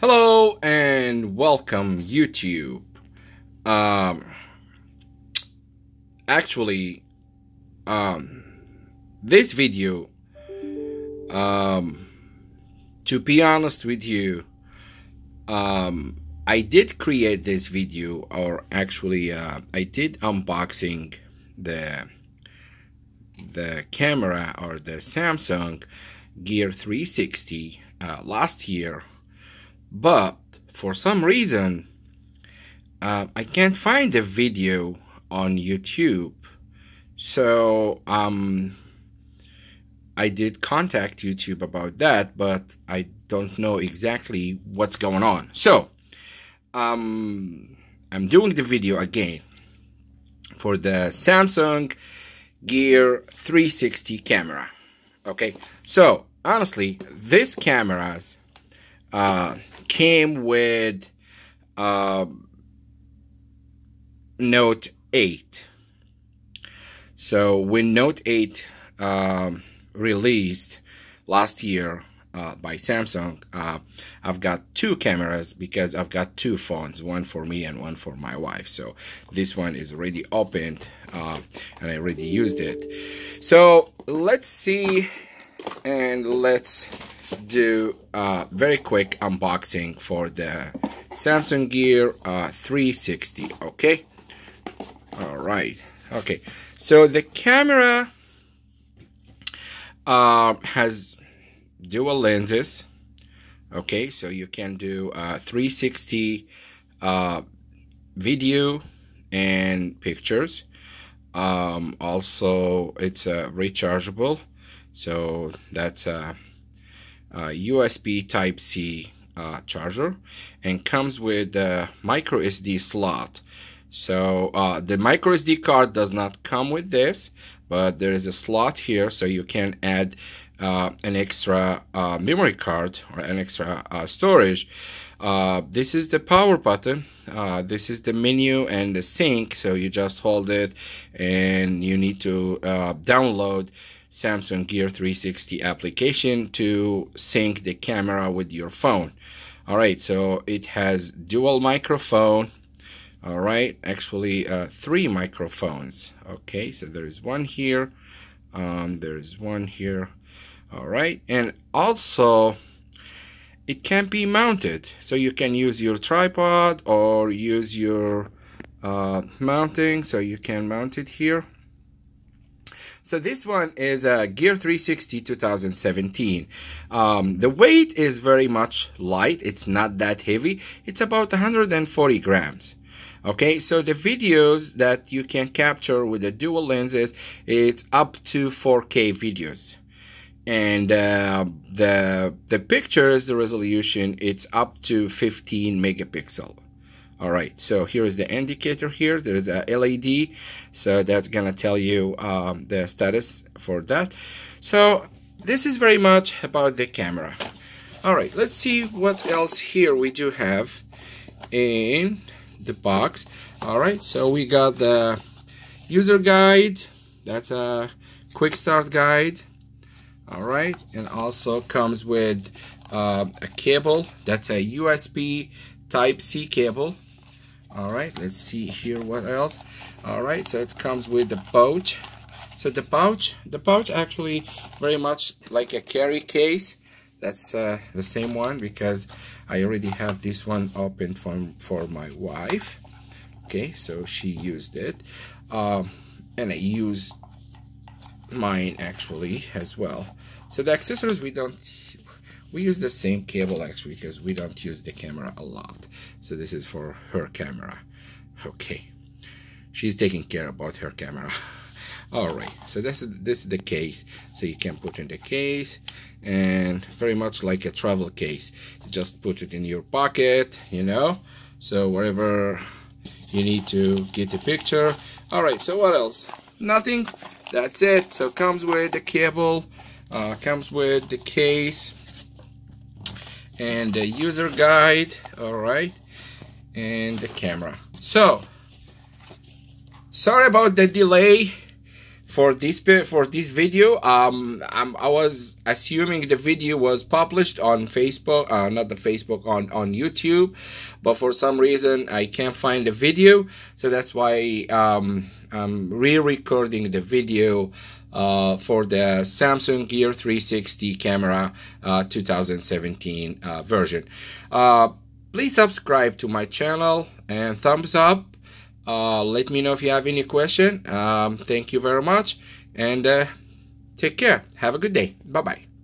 Hello and welcome YouTube. Actually, this video, to be honest with you, I did create this video, or actually, I did unboxing the camera, or the Samsung Gear 360 last year. But for some reason, I can't find the video on YouTube. So I did contact YouTube about that, but I don't know exactly what's going on. So I'm doing the video again for the Samsung Gear 360 camera. Okay, so honestly, this cameras came with Note 8. So when Note 8 released last year by Samsung, I've got two cameras because I've got two phones, one for me and one for my wife. So this one is already opened and I already used it. So let's see, and let's do a very quick unboxing for the Samsung Gear 360. Okay, all right. Okay, so the camera has dual lenses. Okay, so you can do 360 video and pictures. Also, it's rechargeable, so that's a USB Type-C charger, and comes with a micro SD slot. So the micro SD card does not come with this, but there is a slot here, so you can add an extra memory card or an extra storage. This is the power button. This is the menu and the sync, so you just hold it and you need to download Samsung Gear 360 application to sync the camera with your phone. Alright, so it has dual microphone. Alright, actually three microphones. Okay, so there is one here, there is one here. Alright, and also it can be mounted, so you can use your tripod or use your mounting, so you can mount it here. So this one is a Gear 360 2017. The weight is very much light. It's not that heavy. It's about 140 grams. Okay, so the videos that you can capture with the dual lenses, it's up to 4K videos. And the pictures, the resolution, it's up to 15 megapixel. Alright, so here is the indicator here. There's a LED, so that's gonna tell you the status for that. So this is very much about the camera. Alright, let's see what else here we do have in the box. Alright, so we got the user guide. That's a quick start guide. Alright, and also comes with a cable. That's a USB Type-C cable. Alright, let's see here what else. Alright, so it comes with the pouch. So the pouch actually very much like a carry case. That's the same one because I already have this one opened for my wife. Okay, so she used it. And I used mine actually as well. So the accessories, we use the same cable actually because we don't use the camera a lot. So this is for her camera. Okay, she's taking care about her camera. All right, so this is the case. So you can put in the case, and very much like a travel case. You just put it in your pocket, you know. So wherever you need to get a picture. All right, so what else? Nothing. That's it. So comes with the cable, comes with the case, and the user guide. All right, and the camera. So sorry about the delay for this video, I was assuming the video was published on Facebook, not the Facebook, on YouTube, but for some reason I can't find the video, so that's why I'm re-recording the video for the Samsung Gear 360 camera 2017 version. Please subscribe to my channel and thumbs up. Let me know if you have any question. Thank you very much, and take care. Have a good day. Bye-bye.